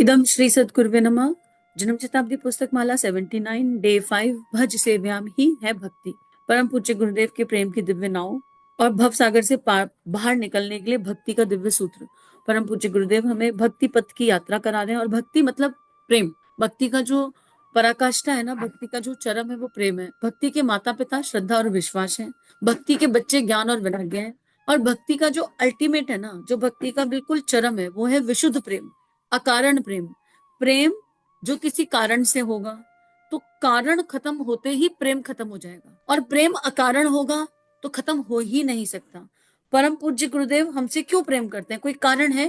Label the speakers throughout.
Speaker 1: इदम श्री सद्गुरुवे नमः। जन्म शताब्दी पुस्तक माला 79 डे 5 भज सेव्याम ही है भक्ति। परम पूज्य गुरुदेव के प्रेम की दिव्य नाव और भव सागर से बाहर निकलने के लिए भक्ति का दिव्य सूत्र। परम पूज्य गुरुदेव हमें भक्ति पथ की यात्रा करा रहे हैं। और भक्ति मतलब प्रेम। भक्ति का जो पराकाष्ठा है ना, भक्ति का जो चरम है वो प्रेम है। भक्ति के माता पिता श्रद्धा और विश्वास है। भक्ति के बच्चे ज्ञान और वैराग्य है। और भक्ति का जो अल्टीमेट है ना, जो भक्ति का बिल्कुल चरम है, वो है विशुद्ध प्रेम, अकारण प्रेम। प्रेम जो किसी कारण से होगा तो कारण खत्म होते ही प्रेम खत्म हो जाएगा, और प्रेम अकारण होगा तो खत्म हो ही नहीं सकता। परम पूज्य गुरुदेव हमसे क्यों प्रेम करते हैं? कोई कारण है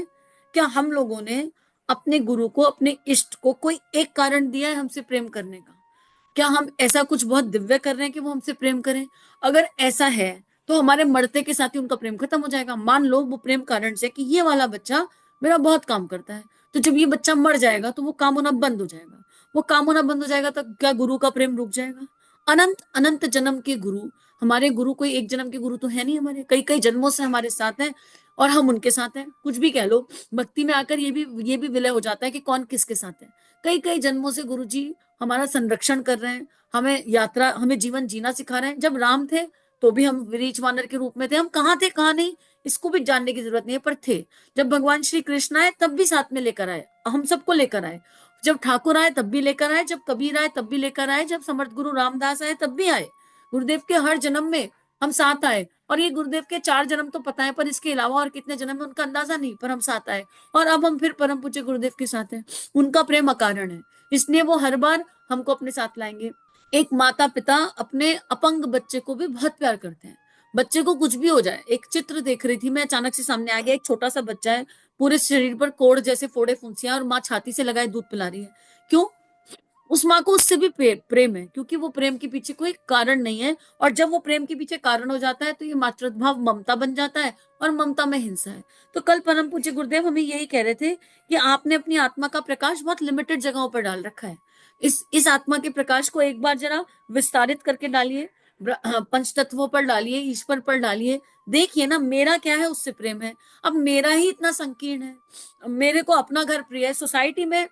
Speaker 1: क्या? हम लोगों ने अपने गुरु को, अपने इष्ट को कोई एक कारण दिया है हमसे प्रेम करने का? क्या हम ऐसा कुछ बहुत दिव्य कर रहे हैं कि वो हमसे प्रेम करें? अगर ऐसा है तो हमारे मरते के साथ ही उनका प्रेम खत्म हो जाएगा। मान लो वो प्रेम कारण से कि ये वाला बच्चा मेरा बहुत काम करता है, तो जब ये बच्चा मर जाएगा तो वो काम होना बंद हो जाएगा। वो काम होना बंद हो जाएगा तो क्या गुरु का प्रेम रुक जाएगा? अनंत अनंत जन्म के गुरु, हमारे गुरु कोई एक जन्म के गुरु तो है नहीं, हमारे कई कई जन्मों से हमारे साथ हैं और हम उनके साथ हैं। कुछ भी कह लो, भक्ति में आकर ये भी विलय हो जाता है कि कौन किसके साथ है। कई कई जन्मों से गुरु जी हमारा संरक्षण कर रहे हैं, हमें जीवन जीना सिखा रहे हैं। जब राम थे तो भी हम विरीच वानर के रूप में थे। हम कहाँ थे कहाँ नहीं इसको भी जानने की जरूरत नहीं है, पर थे। जब भगवान श्री कृष्ण आए तब भी साथ में लेकर आए, हम सबको लेकर आए। जब ठाकुर आए तब भी लेकर आए, जब कबीर आए तब भी लेकर आए, जब समर्थ गुरु रामदास आए तब भी आए। गुरुदेव के हर जन्म में हम साथ आए। और ये गुरुदेव के 4 जन्म तो पता है, पर इसके अलावा और कितने जन्म है उनका अंदाजा नहीं, पर हम साथ आए। और अब हम फिर परम पूज्य गुरुदेव के साथ हैं। उनका प्रेम अकारण है, इसलिए वो हर बार हमको अपने साथ लाएंगे। एक माता पिता अपने अपंग बच्चे को भी बहुत प्यार करते हैं। बच्चे को कुछ भी हो जाए, एक चित्र देख रही थी मैं, अचानक से सामने आ गया, एक छोटा सा बच्चा है, पूरे शरीर पर कोड़ जैसे फोड़े फुंसियां, और माँ छाती से लगाए दूध पिला रही है। क्यों? उस माँ को उससे भी प्रेम है, क्योंकि वो प्रेम के पीछे कोई कारण नहीं है। और जब वो प्रेम के पीछे कारण हो जाता है तो ये मातृभाव ममता बन जाता है, और ममता में हिंसा है। तो कल परम पूज्य गुरुदेव हमें यही कह रहे थे कि आपने अपनी आत्मा का प्रकाश बहुत लिमिटेड जगहों पर डाल रखा है। इस आत्मा के प्रकाश को एक बार जरा विस्तारित करके डालिए, पंच तत्वों पर डालिए, ईश्वर पर डालिए। देखिए ना, मेरा क्या है उससे प्रेम है। अब मेरा ही इतना संकीर्ण है, मेरे को अपना घर प्रिय है। सोसाइटी में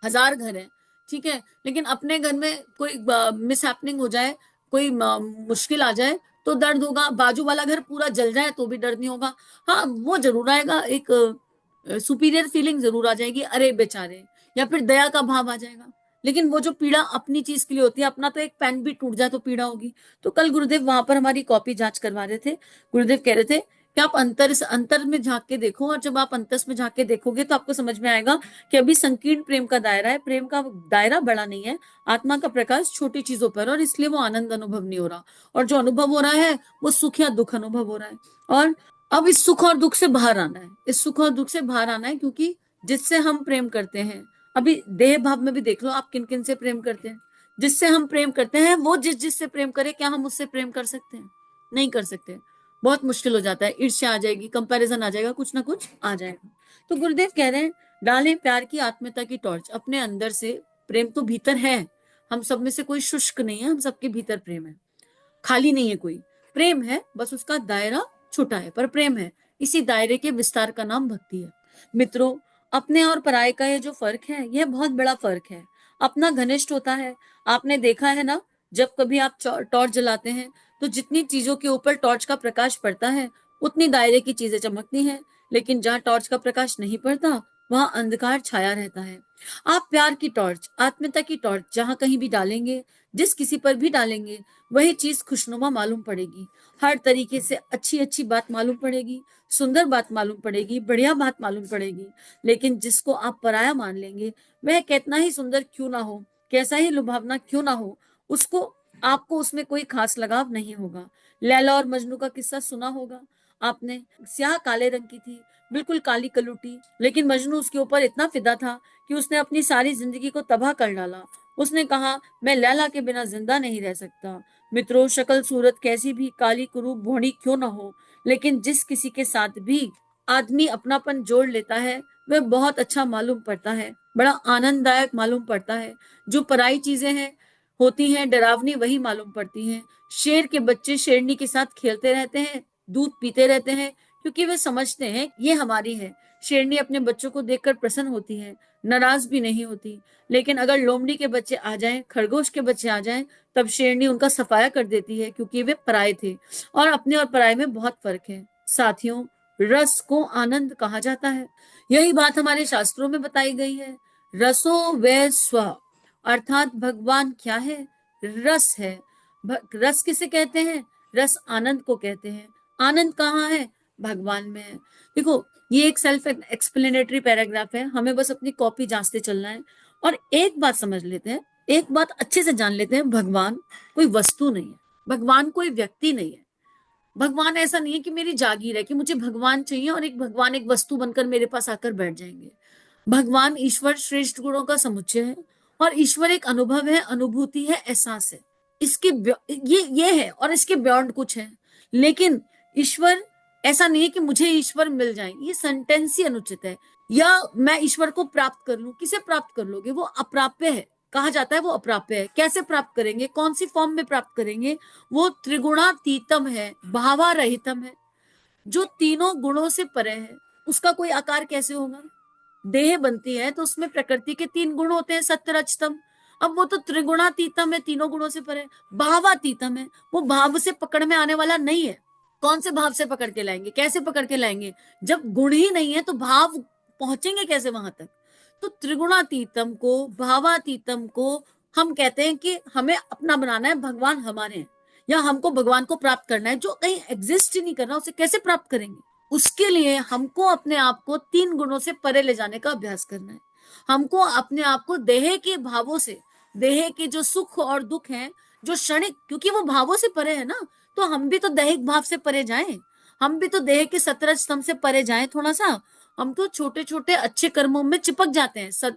Speaker 1: 1000 घर है, ठीक है, लेकिन अपने घर में कोई मिस हैपनिंग हो जाए, कोई मुश्किल आ जाए तो दर्द होगा। बाजू वाला घर पूरा जल जाए तो भी दर्द नहीं होगा। हाँ, वो जरूर आएगा, एक सुपीरियर फीलिंग जरूर आ जाएगी, अरे बेचारे, या फिर दया का भाव आ जाएगा। लेकिन वो जो पीड़ा अपनी चीज के लिए होती है, अपना तो एक पेन भी टूट जाए तो पीड़ा होगी। तो कल गुरुदेव वहां पर हमारी कॉपी जांच करवा रहे थे। गुरुदेव कह रहे थे कि आप अंतर में झांक के देखो, और जब आप अंतस में झांक के देखोगे तो आपको समझ में आएगा कि अभी संकीर्ण प्रेम का दायरा है। प्रेम का दायरा बड़ा नहीं है, आत्मा का प्रकाश छोटी चीजों पर, और इसलिए वो आनंद अनुभव नहीं हो रहा। और जो अनुभव हो रहा है वो सुख या दुख अनुभव हो रहा है। और अब इस सुख और दुख से बाहर आना है, इस सुख और दुख से बाहर आना है, क्योंकि जिससे हम प्रेम करते हैं, अभी देह भाव में भी देख लो आप किन किन से प्रेम करते हैं। जिससे हम प्रेम करते हैं वो जिससे प्रेम करे, क्या हम उससे प्रेम कर सकते हैं? नहीं कर सकते। बहुत मुश्किल हो जाता है, ईर्ष्या आ जाएगी, कंपैरिजन आ जाएगा, कुछ ना कुछ आ जाएगा। तो गुरुदेव कह रहे हैं डालें प्यार की आत्मीयता की टॉर्च अपने अंदर से। प्रेम तो भीतर है, हम सब में से कोई शुष्क नहीं है, हम सबके भीतर प्रेम है, खाली नहीं है कोई। प्रेम है, बस उसका दायरा छोटा है, पर प्रेम है। इसी दायरे के विस्तार का नाम भक्ति है। मित्रों, अपने और पराये का ये जो फर्क है, यह बहुत बड़ा फर्क है। अपना घनिष्ठ होता है, आपने देखा है ना, जब कभी आप टॉर्च जलाते हैं तो जितनी चीजों के ऊपर टॉर्च का प्रकाश पड़ता है उतनी दायरे की चीजें चमकती हैं। लेकिन जहां टॉर्च का प्रकाश नहीं पड़ता वहां अंधकार छाया रहता है। आप प्यार की टॉर्च, आत्मीयता की टॉर्च जहां कहीं भी डालेंगे, जिस किसी पर भी डालेंगे, वही चीज खुशनुमा मालूम पड़ेगी। हर तरीके से अच्छी अच्छी बात मालूम पड़ेगी, सुंदर बात मालूम पड़ेगी, बढ़िया बात मालूम पड़ेगी। लेकिन जिसको आप पराया मान लेंगे, वह कितना ही सुंदर क्यों ना हो, कैसा ही लुभावना क्यों ना हो, उसको आपको उसमें कोई खास लगाव नहीं होगा। लैला और मजनू का किस्सा सुना होगा आपने। स्याह काले रंग की थी, बिल्कुल काली कलूटी, लेकिन मजनू उसके ऊपर इतना फिदा था कि उसने अपनी सारी जिंदगी को तबाह कर डाला। उसने कहा, मैं लैला के बिना जिंदा नहीं रह सकता। मित्रों, शक्ल सूरत कैसी भी काली कुरूप भोड़ी क्यों ना हो, लेकिन जिस किसी के साथ भी आदमी अपनापन जोड़ लेता है वह बहुत अच्छा मालूम पड़ता है, बड़ा आनंददायक मालूम पड़ता है। जो पराई चीजें हैं होती हैं डरावनी, वही मालूम पड़ती हैं। शेर के बच्चे शेरनी के साथ खेलते रहते हैं, दूध पीते रहते हैं, क्योंकि वे समझते हैं ये हमारी है। शेरनी अपने बच्चों को देखकर प्रसन्न होती है, नाराज भी नहीं होती। लेकिन अगर लोमड़ी के बच्चे आ जाएं, खरगोश के बच्चे आ जाएं, तब शेरनी उनका सफाया कर देती है, क्योंकि वे पराये थे और अपने और पराये में बहुत फर्क है। साथियों, रस को आनंद कहा जाता है। यही बात हमारे शास्त्रों में बताई गई है। रसो वे स्व, अर्थात भगवान क्या है? रस है। रस किसे कहते हैं? रस आनंद को कहते हैं। आनंद कहाँ है? भगवान में है। देखो, ये एक सेल्फ एक्सप्लेनेटरी पैराग्राफ है, हमें बस अपनी कॉपी जांचते चलना है। और एक बात समझ लेते हैं, एक बात अच्छे से जान लेते हैं, भगवान कोई वस्तु नहीं है, भगवान कोई व्यक्ति नहीं है। भगवान ऐसा नहीं है कि मेरी जागीर है कि मुझे भगवान चाहिए और एक भगवान एक वस्तु बनकर मेरे पास आकर बैठ जाएंगे। भगवान ईश्वर श्रेष्ठ गुणों का समुच्चय है, और ईश्वर एक अनुभव है, अनुभूति है, एहसास है। इसके ये है, और इसके बियॉन्ड कुछ है। लेकिन ईश्वर ऐसा नहीं है कि मुझे ईश्वर मिल जाए, ये सेंटेंस ही अनुचित है। या मैं ईश्वर को प्राप्त कर लूं, किसे प्राप्त कर लोगे? वो अप्राप्य है, कहा जाता है वो अप्राप्य है। कैसे प्राप्त करेंगे? कौन सी फॉर्म में प्राप्त करेंगे? वो त्रिगुणातीतम है, भावारहितम है, जो तीनों गुणों से परे है। उसका कोई आकार कैसे होगा? देह बनती है तो उसमें प्रकृति के 3 गुण होते हैं, सत्य रज तम। अब वो तो त्रिगुणातीतम है, तीनों गुणों से परे। भावातीतम है, वो भाव से पकड़ में आने वाला नहीं है। कौन से भाव से पकड़ के लाएंगे? कैसे पकड़ के लाएंगे? जब गुण ही नहीं है तो भाव पहुंचेंगे कैसे वहां तक? तो त्रिगुणातीतम को, भावातीतम को हम कहते हैं कि हमें अपना बनाना है, भगवान हमारे हैं, या हमको भगवान को प्राप्त करना है। जो कहीं एग्जिस्ट ही नहीं कर रहा, उसे कैसे प्राप्त करेंगे? उसके लिए हमको अपने आप को 3 गुणों से परे ले जाने का अभ्यास करना है। हमको अपने आप को देह के भावों से, देह के जो सुख और दुख हैं, जो क्षणिक, क्योंकि वो भावों से परे है ना, तो हम भी तो दैहिक भाव से परे जाएं। हम भी तो देह के सतरज स्तंभ से परे जाएं थोड़ा सा। हम तो छोटे छोटे अच्छे कर्मों में चिपक जाते हैं।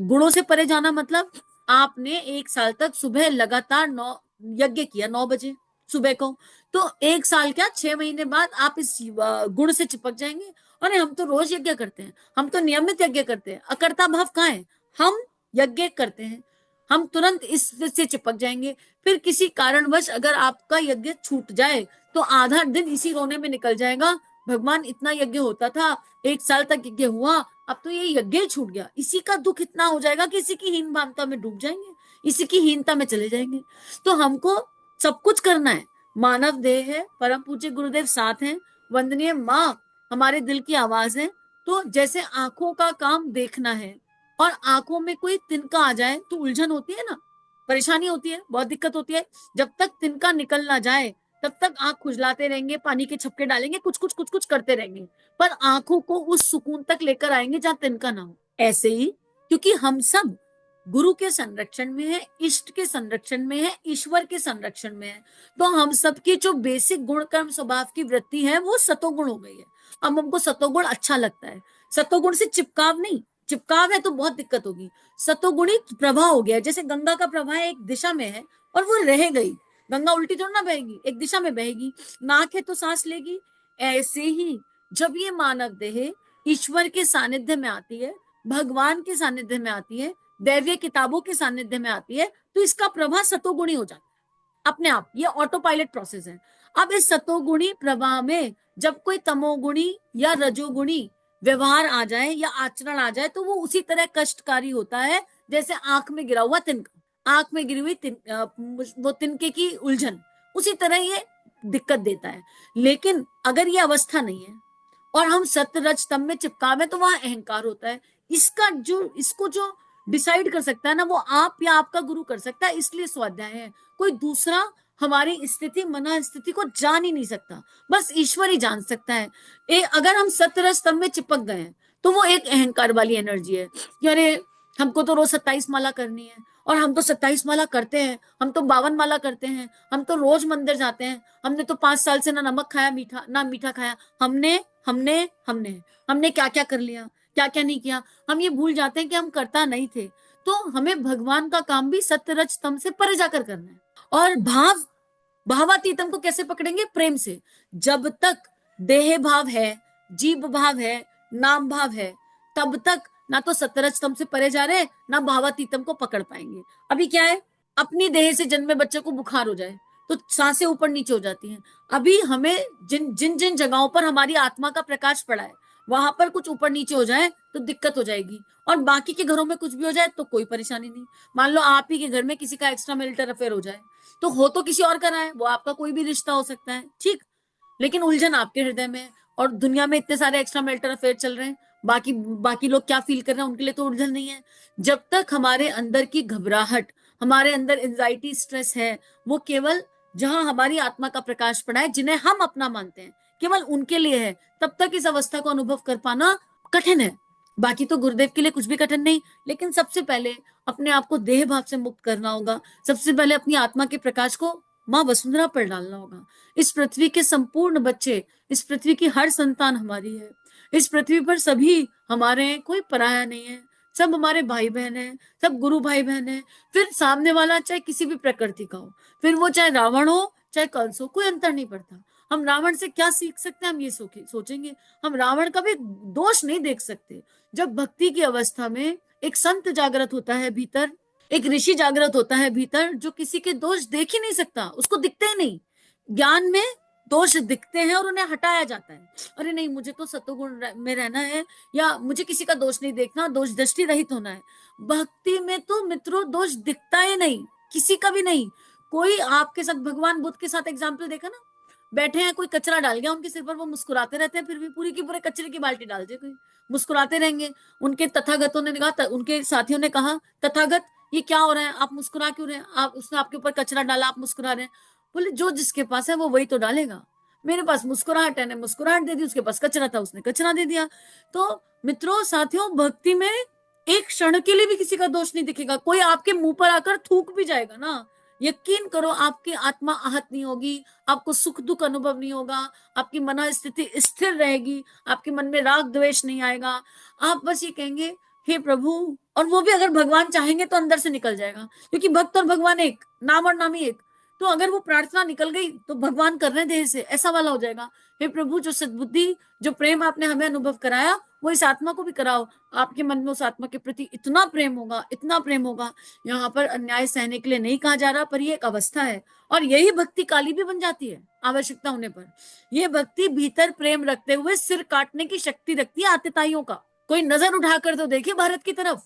Speaker 1: गुणों से परे जाना मतलब, आपने 1 साल तक सुबह लगातार 9 यज्ञ किया, 9 बजे सुबह को, तो 1 साल क्या, 6 महीने बाद आप इस गुण से चिपक जाएंगे। अरे हम तो रोज यज्ञ करते हैं, हम तो नियमित यज्ञ करते हैं। अकर्ता भाव कहाँ है? हम यज्ञ करते हैं, हम तुरंत इससे चिपक जाएंगे। फिर किसी कारणवश अगर आपका यज्ञ छूट जाए तो आधा दिन इसी रोने में निकल जाएगा, भगवान इतना यज्ञ होता था, 1 साल तक यज्ञ हुआ, अब तो ये यज्ञ छूट गया। इसी का दुख इतना हो जाएगा कि इसी की हीन भावता में डूब जाएंगे, इसी की हीनता में चले जाएंगे। तो हमको सब कुछ करना है। मानव देह है, परम पूज्य गुरुदेव साथ हैं, वंदनीय माँ हमारे दिल की आवाज है। तो जैसे आंखों का काम देखना है, और आंखों में कोई तिनका आ जाए तो उलझन होती है ना, परेशानी होती है, बहुत दिक्कत होती है। जब तक तिनका निकल ना जाए तब तक आंख खुजलाते रहेंगे, पानी के छपके डालेंगे, कुछ कुछ कुछ कुछ करते रहेंगे, पर आंखों को उस सुकून तक लेकर आएंगे जहां तिनका ना हो। ऐसे ही, क्योंकि हम सब गुरु के संरक्षण में है, इष्ट के संरक्षण में है, ईश्वर के संरक्षण में है, तो हम सबकी जो बेसिक गुण कर्म स्वभाव की वृत्ति है वो सतोगुण हो गई है। अब हमको सतोगुण अच्छा लगता है। सतोगुण से चिपकाव नहीं, चिपकाव है तो बहुत दिक्कत होगी। सतोगुणी प्रवाह हो गया, जैसे गंगा का प्रवाह एक दिशा में है और वो रह गई। गंगा उल्टी थोड़ी ना बहेगी, एक दिशा में बहेगी। नाक है तो सांस लेगी। ऐसे ही जब ये मानव देह ईश्वर के सानिध्य में आती है, भगवान के सानिध्य में आती है, दैवीय किताबों के सानिध्य में आती है, तो इसका प्रवाह सतोगुणी हो जाता है अपने आप। ये ऑटो पायलट प्रोसेस है। अब इस सतोगुणी प्रवाह में जब कोई तमोगुणी या रजोगुणी व्यवहार आ जाए या आचरण आ जाए, तो वो उसी तरह कष्टकारी होता है जैसे आंख में गिरा हुआ तिनका, आंख में गिरी हुई वो तिनके की उलझन, उसी तरह ये दिक्कत देता है। लेकिन अगर ये अवस्था नहीं है और हम सत्य रज तम में चिपकावे, तो वहां अहंकार होता है। इसको जो डिसाइड कर सकता है ना, वो आप या आपका गुरु कर सकता है। इसलिए स्वाध्याय है, कोई दूसरा हमारी स्थिति, मन स्थिति को जान ही नहीं सकता, बस ईश्वर ही जान सकता है। अगर हम सत्य स्तंभ में चिपक गए हैं तो वो एक अहंकार वाली एनर्जी है कि अरे हमको तो रोज 27 माला करनी है, और हम तो 27 माला करते हैं, हम तो 52 माला करते हैं, हम तो रोज मंदिर जाते हैं, हमने तो 5 साल से ना नमक खाया, मीठा ना मीठा खाया, हमने हमने हमने हमने क्या क्या कर लिया, क्या क्या नहीं किया। हम ये भूल जाते हैं कि हम करता नहीं थे। तो हमें भगवान का काम भी सत्य रज तम से परे जाकर करना है। और भावातीतम को कैसे पकड़ेंगे? प्रेम से। जब तक देह भाव है, जीव भाव है, नाम भाव है, तब तक ना तो सतरज तम से परे जा रहे, ना भावातीतम को पकड़ पाएंगे। अभी क्या है, अपनी देह से जन्मे बच्चे को बुखार हो जाए तो सांसें ऊपर नीचे हो जाती हैं। अभी हमें जिन जिन जिन जगहों पर हमारी आत्मा का प्रकाश पड़ा है, वहां पर कुछ ऊपर नीचे हो जाए तो दिक्कत हो जाएगी, और बाकी के घरों में कुछ भी हो जाए तो कोई परेशानी नहीं। मान लो आप ही के घर में किसी का एक्स्ट्रा मैरिटल अफेयर हो जाए, तो हो तो किसी और का रहा है, वो आपका कोई भी रिश्ता हो सकता है, ठीक, लेकिन उलझन आपके हृदय में है। और दुनिया में इतने सारे एक्स्ट्रा मैरिटल अफेयर चल रहे हैं, बाकी बाकी लोग क्या फील कर रहे हैं उनके लिए तो उलझन नहीं है। जब तक हमारे अंदर की घबराहट, हमारे अंदर एंजाइटी स्ट्रेस है, वो केवल जहां हमारी आत्मा का प्रकाश पड़ा है, जिन्हें हम अपना मानते हैं, केवल उनके लिए है, तब तक इस अवस्था को अनुभव कर पाना कठिन है। बाकी तो गुरुदेव के लिए कुछ भी कठिन नहीं, लेकिन सबसे पहले अपने आप को देह भाव से मुक्त करना होगा। सबसे पहले अपनी आत्मा के प्रकाश को माँ वसुंधरा पर डालना होगा। इस पृथ्वी के संपूर्ण बच्चे, इस पृथ्वी की हर संतान हमारी है। इस पृथ्वी पर सभी हमारे हैं, कोई पराया नहीं है, सब हमारे भाई बहन हैं, सब गुरु भाई बहन हैं। फिर सामने वाला चाहे किसी भी प्रकृति का हो, फिर वो चाहे रावण हो चाहे कंस हो, कोई अंतर नहीं पड़ता। हम रावण से क्या सीख सकते हैं, हम ये सोचेंगे। हम रावण का भी दोष नहीं देख सकते। जब भक्ति की अवस्था में एक संत जागृत होता है भीतर, एक ऋषि जागृत होता है भीतर, जो किसी के दोष देख ही नहीं सकता, उसको दिखते ही नहीं। ज्ञान में दोष दिखते हैं और उन्हें हटाया जाता है। अरे नहीं, मुझे तो सत्वगुण में रहना है, या मुझे किसी का दोष नहीं देखना, दोष दृष्टि रहित होना है। भक्ति में तो मित्रों दोष दिखता ही नहीं, किसी का भी नहीं। कोई आपके साथ, भगवान बुद्ध के साथ एग्जाम्पल देखा ना, बैठे हैं, कोई कचरा डाल गया उनके सिर पर, वो मुस्कुराते रहते हैं, फिर भी पूरी की पूरे कचरे की बाल्टी डाल दे कोई, मुस्कुराते रहेंगे। उनके तथागतों ने कहा, उनके साथियों ने कहा, तथागत ये क्या हो रहा है, आप मुस्कुरा क्यों रहे हैं, आप, उसने आपके ऊपर कचरा डाला, आप मुस्कुरा रहे हैं। बोले जो जिसके पास है वो वही तो डालेगा। मेरे पास मुस्कुराहट है, ने मुस्कुराहट दे दी, उसके पास कचरा था, उसने कचरा दे दिया। तो मित्रों साथियों, भक्ति में एक क्षण के लिए भी किसी का दोष नहीं दिखेगा। कोई आपके मुंह पर आकर थूक भी जाएगा ना, यकीन करो आपकी आत्मा आहत नहीं होगी, आपको सुख दुख अनुभव नहीं होगा, आपकी मन स्थिति स्थिर रहेगी, आपके मन में राग द्वेष नहीं आएगा। आप बस ये कहेंगे, हे प्रभु, और वो भी अगर भगवान चाहेंगे तो अंदर से निकल जाएगा, क्योंकि भक्त और भगवान एक, नाम और नामी एक। तो अगर वो प्रार्थना निकल गई तो भगवान कर रहे देह से, ऐसा वाला हो जाएगा। हे प्रभु, जो सद्बुद्धि, जो प्रेम आपने हमें अनुभव कराया, वो इस आत्मा को भी कराओ। आपके मन में उस आत्मा के प्रति इतना प्रेम होगा, इतना प्रेम होगा। यहाँ पर अन्याय सहने के लिए नहीं कहा जा रहा, पर ये एक अवस्था है, और यही भक्ति काली भी बन जाती है आवश्यकता होने पर। ये भक्ति भीतर प्रेम रखते हुए सिर काटने की शक्ति रखती है आतताइयों का। कोई नजर उठाकर तो देखिए भारत की तरफ,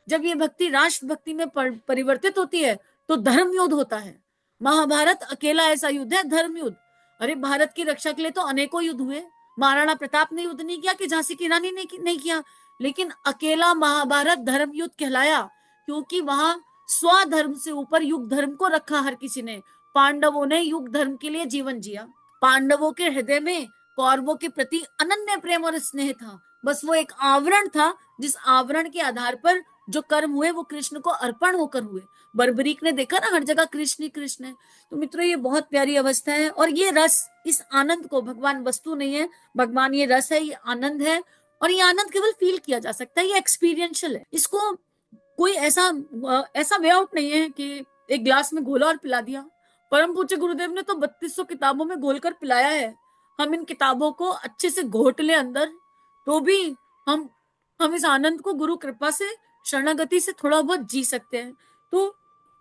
Speaker 1: जब ये भक्ति राष्ट्र भक्ति में परिवर्तित होती है तो धर्म युद्ध होता है। महाभारत अकेला ऐसा युद्ध है, धर्म युद्ध। अरे भारत की रक्षा के लिए तो अनेकों युद्ध हुए। महाराणा प्रताप ने युद्ध नहीं किया कि झांसी की रानी ने नहीं किया, लेकिन अकेला महाभारत धर्म युद्ध कहलाया, क्योंकि वहां स्वधर्म से ऊपर युग धर्म को रखा हर किसी ने। पांडवों ने युग धर्म के लिए जीवन जिया। पांडवों के हृदय में कौरवों के प्रति अनन्य प्रेम और स्नेह था। बस वो एक आवरण था, जिस आवरण के आधार पर जो कर्म हुए वो कृष्ण को अर्पण होकर हुए। बर्बरीक ने देखा ना, हर जगह कृष्ण ही कृष्ण है। तो मित्रों, ये बहुत प्यारी अवस्था है, और ये रस, इस आनंद को, भगवान वस्तु नहीं है, भगवान ये रस है, ये आनंद है, और ये आनंद केवल फील किया जा सकता है, ये एक्सपीरियंशियल है। इसको कोई ऐसा ऐसा वे आउट नहीं है कि एक ग्लास में घोला और पिला दिया। परम पूज्य गुरुदेव ने तो 3200 किताबों में घोल कर पिलाया है। हम इन किताबों को अच्छे से घोट ले अंदर, तो भी हम इस आनंद को गुरु कृपा से, शरणागति से थोड़ा बहुत जी सकते हैं। तो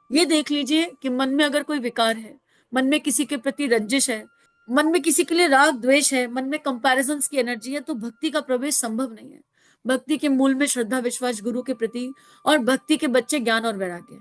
Speaker 1: ये देख लीजिए कि मन में अगर कोई विकार है, मन में किसी के प्रति रंजिश है, मन में किसी के लिए राग द्वेष है, मन में कंपैरिजंस की एनर्जी है, तो भक्ति का प्रवेश संभव नहीं है। भक्ति के मूल में श्रद्धा विश्वास गुरु के प्रति, और भक्ति के बच्चे ज्ञान और वैराग्य,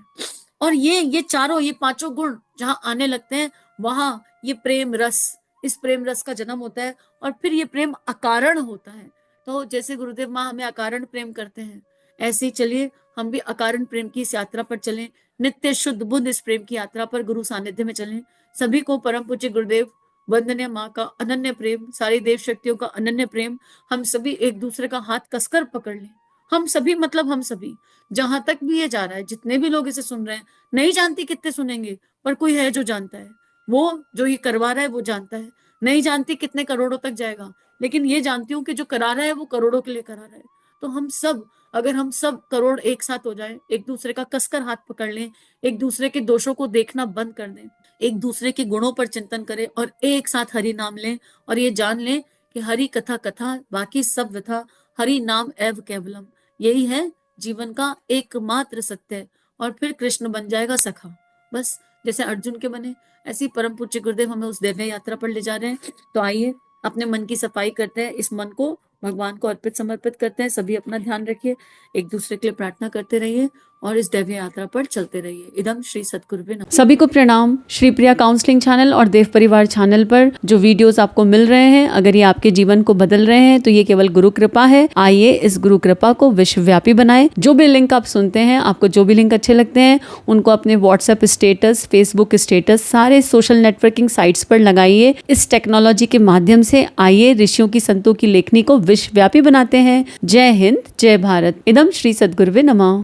Speaker 1: और ये चारों, ये पांचों गुण जहां आने लगते हैं, वहां ये प्रेम रस, इस प्रेम रस का जन्म होता है, और फिर ये प्रेम अकारण होता है। तो जैसे गुरुदेव माँ हमें अकारण प्रेम करते हैं, ऐसे ही चलिए हम भी अकारण प्रेम की इस यात्रा पर चलें, नित्य शुद्ध बुद्ध इस प्रेम की यात्रा पर गुरु सानिध्य में चलें। सभी को परम पूज्य गुरुदेव वंदनीय माँ का अनन्य प्रेम, सारी देव शक्तियों का अनन्य प्रेम। हम सभी एक दूसरे का हाथ कसकर पकड़ लें। हम सभी, मतलब हम सभी, जहां तक भी ये जा रहा है, जितने भी लोग इसे सुन रहे हैं, नहीं जानती कितने सुनेंगे, पर कोई है जो जानता है, वो जो ये करवा रहा है वो जानता है। नहीं जानती कितने करोड़ों तक जाएगा, लेकिन ये जानती हूँ कि जो करा रहा है वो करोड़ों के लिए करा रहा है। तो हम सब, अगर हम सब करोड़ एक साथ हो जाए, एक दूसरे का कसकर हाथ पकड़ लें, एक दूसरे के दोषों को देखना बंद कर दें, एक दूसरे के गुणों पर चिंतन करें, और एक साथ हरि नाम लें, और ये जान लें कि हरि कथा कथा, बाकी सब व्यथा, हरि नाम एव केवलम, यही है जीवन का एकमात्र सत्य। और फिर कृष्ण बन जाएगा सखा। बस जैसे अर्जुन के बने, ऐसी परम पूज्य गुरुदेव हमें उस दिव्य यात्रा पर ले जा रहे हैं। तो आइए अपने मन की सफाई करते हैं, इस मन को भगवान को अर्पित समर्पित करते हैं। सभी अपना ध्यान रखिए, एक दूसरे के लिए प्रार्थना करते रहिए और इस दैवीय यात्रा पर चलते रहिए। इदम श्री सद्गुरुवे नमः। सभी को प्रणाम। श्री प्रिया काउंसलिंग चैनल और देव परिवार चैनल पर जो वीडियोस आपको मिल रहे हैं, अगर ये आपके जीवन को बदल रहे हैं तो ये केवल गुरु कृपा है। आइए इस गुरु कृपा को विश्वव्यापी बनाएं। जो भी लिंक आप सुनते हैं, आपको जो भी लिंक अच्छे लगते हैं, उनको अपने व्हाट्सएप स्टेटस, फेसबुक स्टेटस, सारे सोशल नेटवर्किंग साइट्स पर लगाइए। इस टेक्नोलॉजी के माध्यम से आइए ऋषियों की, संतों की लेखनी को विश्वव्यापी बनाते हैं। जय हिंद, जय भारत। इदम श्री सद्गुरुवे नमः।